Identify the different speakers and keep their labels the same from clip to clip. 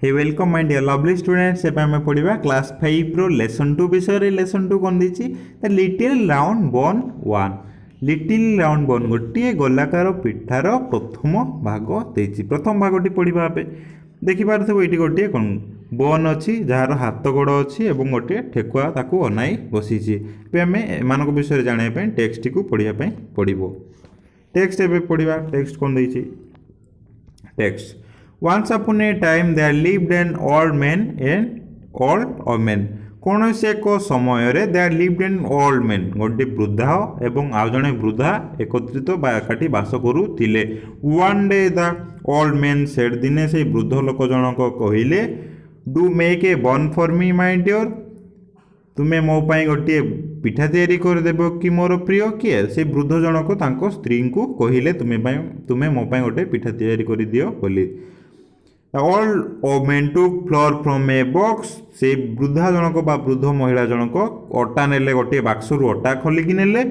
Speaker 1: Hey welcome my dear lovely students. एबे हमें पढ़िबा class 5 रो lesson 2 विषय रे। लेसन 2 कोन दिछि the little round bun 1। Little round bun गोटे गोलाकार पिठार प्रथम भाग देछि। प्रथम भागटी पढ़िबा आपे देखि पारथबो एटी गोटे कोन बोन अछि जार हाथ गोड़ अछि एवं गोटे ठेकुआ ताकू अनाई बसिछि। पे हमें एमानक विषय जानिया पे टेक्स्ट को पढ़िया पे पढ़िबो। टेक्स्ट एबे पढ़िबा। टेक्स्ट कोन देछि text Once upon a time there lived an old man and old woman। कौन से एक समय रे there lived an old man गोटे वृद्धा एवं आउ जने वृद्धा एकत्रित एकाठी बास करुथिले। One day the old man said दिने से वृद्ध लोक जनक कहिले Do make a bun for me my dear। तुमे मो पाई गोटे पिठा तैयारी कर देबो कि मोर प्रिय किए। से वृद्ध जनक तांको स्त्री को कहिले तुमे मो पाई गोटे पिठा तैयारी कर दियो बोली। The old woman took flour from a box। से वृद्धा जनक बा वृद्ध महिला जनक अटा नेले गोटे बाक्स रु अटा खोलिकी नेले।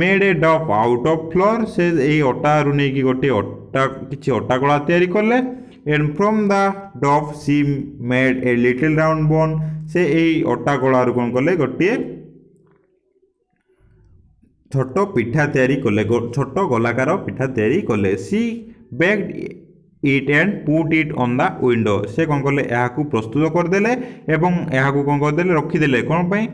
Speaker 1: Made a dough out of flour। से एई अटा रु नै कि गोटे अटा किछि अटा गोला तैयारी करले। And from the dough she made a little round bone। से एई अटा गोला रु कोन करले गोटे छोट पिठा तैयारी कले छोट गोलाकार पिठा तैयारी कले। She baked it and put it on the window. से कौन कले यहाँ प्रस्तुत करदेले एवं यहाँ कौन करदेले रखीदेले कौन पाई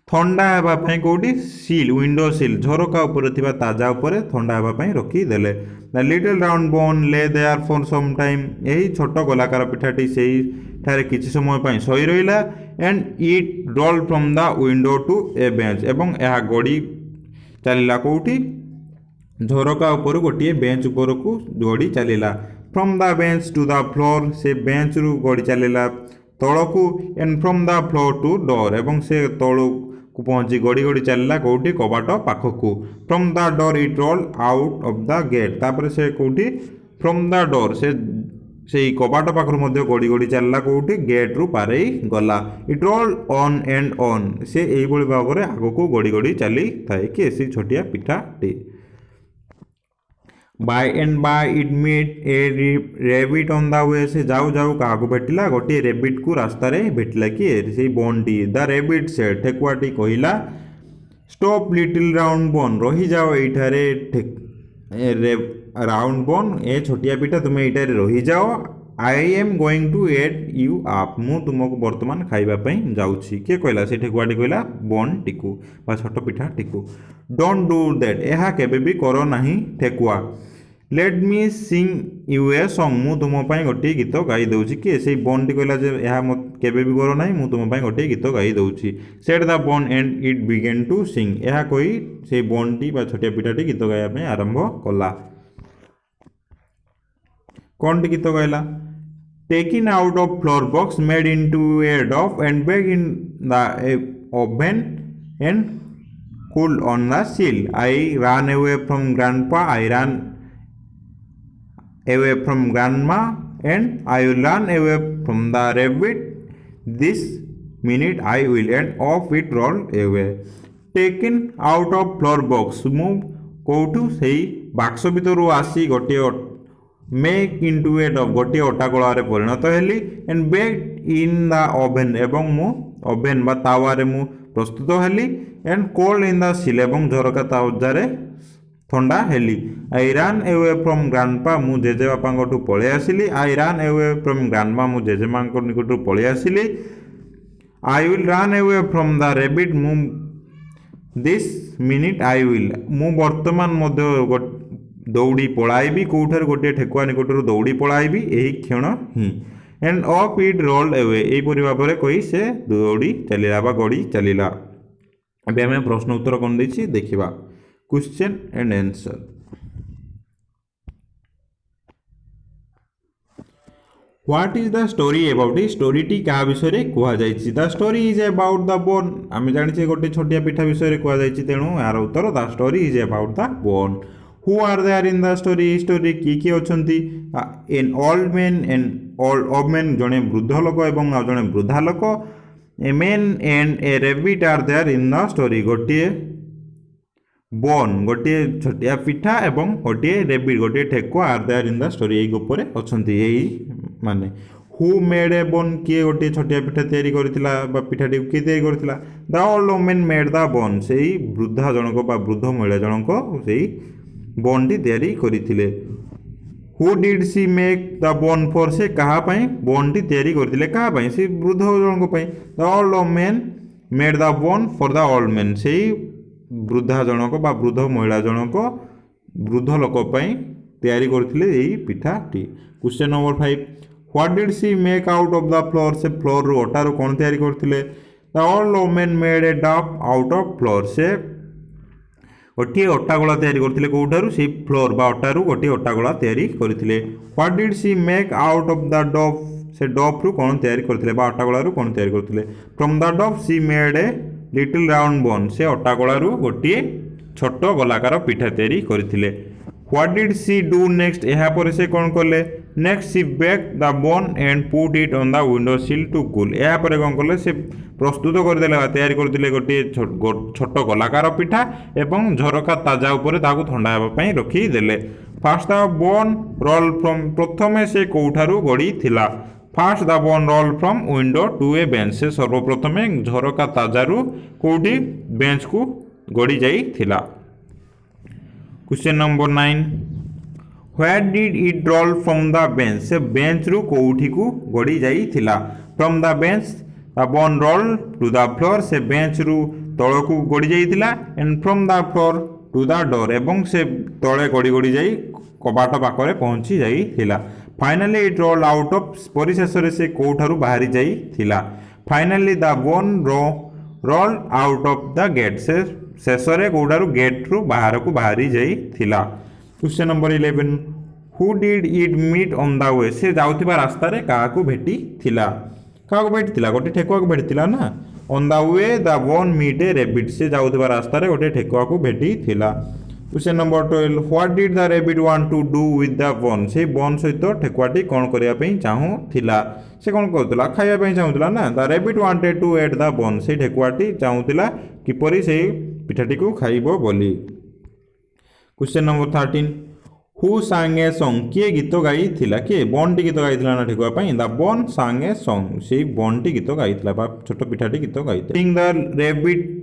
Speaker 1: ठंडा होगापाई कौटी सील विंडो सील झरका उपर थिबा ताजा उपर ठंडा होगापाई रखीदेले। The little round bun lay there for some time. यही छोट गोलाकार पिठाटी सेही ठारे किछि समय पाई सही रहिला। And it roll from the window to a bench. एवं यह गड़ी चलिला कौटी झरका उपर गोटे बेंच उपर को गड़ी चलिला। From the bench to the floor. से बेंच रु गड़ी चलिला तलकू। And from the floor to door. एवं से तल को पहुंची गड़ी गड़ी चलिला कौटी कबाट पाखकू। From the door it roll out of the gate. तापर से कौटी फ्रॉम द डोर से कबाट पाखर मध्य गड़ी गड़ी चलिला कौटी गेट रु पारे गला। It roll on and on. से एई भली भाबरे आगको गड़ी गड़ी चली थाए कि एसी छोटिया पिठाटी। By and by it meet a rabbit on the way. से जाऊ जाऊ क्या भेटिला गोटे रेबिट को रास्ता रे भेटिला किए से बोनटी। द रेबिट सेड ठेकुआटी कहिला स्टॉप लिटिल राउंड बोन। रही जाओ एठारे राउंड बोन ए छोटिया पिठा तुम एठारे रही जाओ। I am going to eat you आप। मु तुमको वर्तमान खाइबा पई जाउछि। के कहला से ठेकुआटी कहला बोन टिकू बा छोट पिठा टिकू। डोंट डू दैट एहा केबे भी करो नाही ठेकुआ। Let me sing you a song. मु तुम पाई गोटे गीत गाई दउछि। कि से बोन टी कहला जे एहा केबे भी करो नाही मु तुम पाई गोटे गीत गाई दउछि। Said the bun and it began to sing. एहा कहि से बोन टी बा छोटिया पिठाटी गीत गाया पे आरंभ कला। कोन टी गीत गाइला taking out of flour box made into a dough and bake in the oven and cooled on the sill। I ran away from grandpa। I ran away from grandma and I will run away from the rabbit this minute I will। and off it rolled away। taken out of floor box मु कोठू सेही box भितरु आसी गोटे make into a डफ गोटे अटा गोलारे परिणत हेली। And baked in the oven एवं मु ओवन बा तावारे मु प्रस्तुत हेली। And cold in the sill एवं झरका तावजारे ठंडा heli. I run away from ग्रांडपा मु जेजे बापांगठू पळे आसिली। आई रान एवे फ्रॉम ग्रांडमा मु जेजे मांको निकटू पळे आसिली। I will ran away from the rabbit मु दिस मिनिट आई विल मु वर्तमान मध्य दौड़ी पळाइबी कोठार गोटे ठेकुआ निकटरू दौड़ी पळाइबी एही क्षण ही। And off it rolled away एही परि भाबरे कहि से दौड़ी चलिला बा गड़ी चलिला। अबे हमें प्रश्न उत्तर कोन दैछि देखिबा। Question and answer. What is the story about. ए स्टोरी टी का विषय रे कुआ जाइछि। The story is about the bun. आमे जानिछे गोटे छोटिया पिठा विषय रे कुआ जाइछि तेणु यार उत्तर the story is about the bun. Who are there in the story. Story की अछंती an old man and old woman जने वृद्ध लोक एवं आ जने वृद्धा लोक। A man and a rabbit are there in the story. गोटे बोन गोटे छोटिया पिठा एवं गोटे रेबिट गोटे ठेकुआ are there in the story. एई गोपरे अछंती एई माने हु मेड ए बन किए गोटे छोटिया पिठा तैयारी करथिला बा पिठाटी किए तैयारी करथिला the old women made the bun सेही वृद्धा जनक बा वृद्ध महिला जनक सेही बनटी तैयारी करथिले who did she make the bun for से कहा पई बनटी तैयारी करथिले कहा पई से वृद्ध जनक पई the old women made the bun for the old man सेही वृद्धा जनक बा वृद्ध महिला जनक वृद्ध लोक पई तैयारी करथिले एही पिठाटी question number 5 what did she make out of the floor से फ्लोर रु अटा रु कोन तैयारी करथिले the old women made a dough out of floor से गोटे अटा गोला तैयारी करथिले कोठारु से फ्लोर बा अटा रु गोटे अटा गोला तैयारी करथिले what did she make out of the dough से डफ रु कोन तैयारी करथिले बा अटा गोला रु कोन तैयारी करथिले from the dough she made a little round बन से अटा गोला रु गोटे छोट गोलाकार पिठा तैयारी करथिले what did she do next यहाँ पर से कौन कले next she bake the bun and put it on the window sill to cool यहाँ पर कौन कले से प्रस्तुत करदेले तैयारी करथिले गोटे छोट गोलाकार पिठा एवं झरका ताजा उपरे ताकू ठंडा हेबा पई रखी देले first the bun roll from प्रथमे से कोठारु गड़ी थिला first the bun roll from window to a bench से सर्वप्रथमे झरका ताजारू कोठी बेंच को गड़ी जाई थिला question number 9 where did it roll from the bench से बेंच रु कोठी को गड़ी जाई थिला from the bench the bun roll to the floor से बेंच रु तळ को गड़ी जाई थिला and from the floor to the door एवं से तळे गड़ी गड़ी जाई कबाट पाखरे पहुंची जाई थिला finally it roll out of परिशेष से कोठारु बाहरी जाई थिला finally the bun roll out of the gate से शेष में कौटारू गेट रु बाहर को बाहरी जाई थिला question number 11 who did it meet on the way से जाउथिबा रास्ता रे काहा को भेटी थिला काहा को भेटी थिला गोटे ठेकुआ को भेटी थिला ना on the way the bone meet a rabbit से जाउथिबा रास्ता रे गोटे ठेकुआ को भेटी थिला question number 12 what did the rabbit want to do with the bone से बोन सहित ठेकुआटी कोन करिया पई चाहू थिला से कोन कहतला खाइया पई चाहूतिला ना the rabbit wanted to eat the bone से ठेकुआटी चाहूतिला किपरि से पिठाटी को खाइबो बोली क्वेश्चन नंबर 13 हु सांग ए सॉन्ग किए गीत गाई थिला किए बोनटी गीत गाई थिला ना ठेकुआ पई द बोन सांग ए सॉन्ग से बोनटी गीत गाई थिला बा छोट पिठाटी गीत गाई थिला the rabbit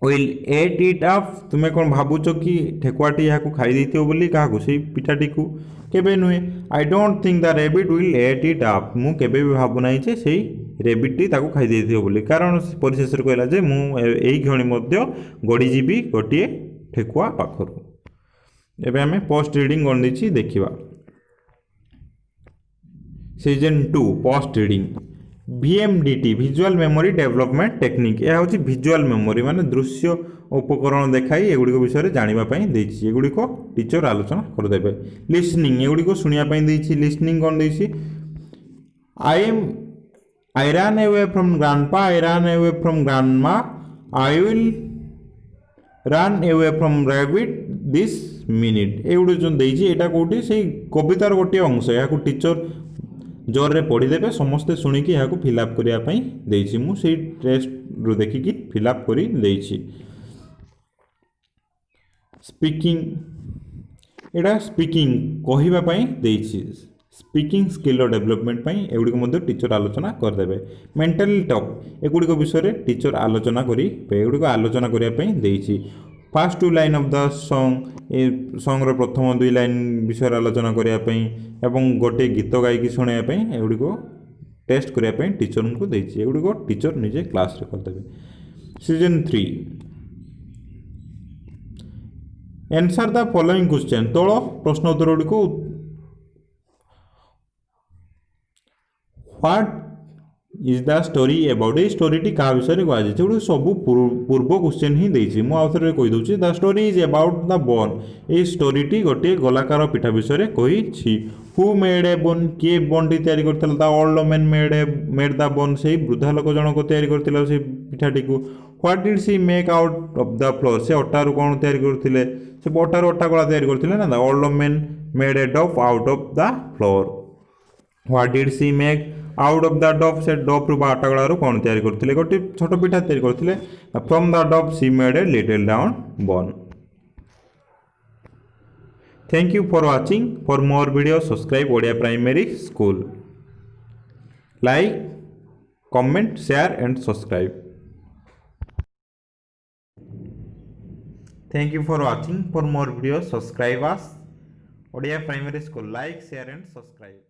Speaker 1: will at it up तुम्हें कौन भावुच कि ठेकुआटी यहाँ खाई देथियो बोली काहाकू से पिठाटी को केबे नुहे I don't think the rabbit will at it up मु केबे भी भाबु नाही जे सेही रैबिटटी ताकू खाई देथियो बोली कारण परिशेष कहला जे मु एई घणी मध्य गड़ी जीबी गोटिए ठेकुआ पाखरु एबे हमें पोस्ट रीडिंग कर देछि देखिबा season 2 post reading VMDT visual memory development technique यह हूँ विजुअल मेमोरी माने दृश्य उपकरण देखाई एगुड़िक विषय जानापी देछि एगुड़िक टीचर आलोचना करदे लिसनिंग एगुड़िक शुणा लिसनिंग कौन देछि I ran away from grandpa I ran away from grandma I will run away from rabbit this minute एगुड़ी जो देछि एटा कोठी से कवितार गोटे अंश या टीचर जोर रे पढ़ीदेवे समस्ते शुणिकी यहाँ फिलअप करने मुझे टेस्ट रु देखिकी फिलअप कर स्पीकिंग एटा स्पीकिंग कहवाई स्पीकिंग स्किल डेवलपमेंट एगुड़ी टीचर आलोचना करदे मेंटल टॉक एगुड़ी विषय टीचर आलोचना करेगुड़ी आलोचना करने first 2 line of the song a song रो प्रथम 2 लाइन विषय आलोचना करने एवं गोटे गीत गायकी शुणापी एगुड़ी टेस्ट करने टीचर को देछि एगुड़ी टीचर निजे क्लास रे करदे season 3 answer the following question तोड़ प्रश्न उत्तर गुड़ी को what is the story about ए स्टोरीटी क्या विषय में कहुच्छे गोटे सब पूर्व क्वेश्चन ही देछि मु आउथरे कहीदे the story is about the bun ए स्टोरीटी गोटे गोलाकार पिठा विषय कही हु मेड ए बोन किए बोनटी तैयारी करथिला the old women made the bone से वृद्धा लोक जनक तैयारी करथिला से पिठाटी को what did she make out of the floor से अटारू कौन तैयारी करथिले से अटारू अटा गोला तैयारी करथिले ना the old women made a dough out of the flour what did she make out of the dough से डफ रु आटा गोला कौन तैयारी करथिले गोटे छोट पिठा तैयारी करथिले from the dough she made a little round bun thank you for watching for more video subscribe Odia primary school. like, comment, share and subscribe. Thank you for watching. For more videos, subscribe us. Odia Primary School. Like, share and subscribe.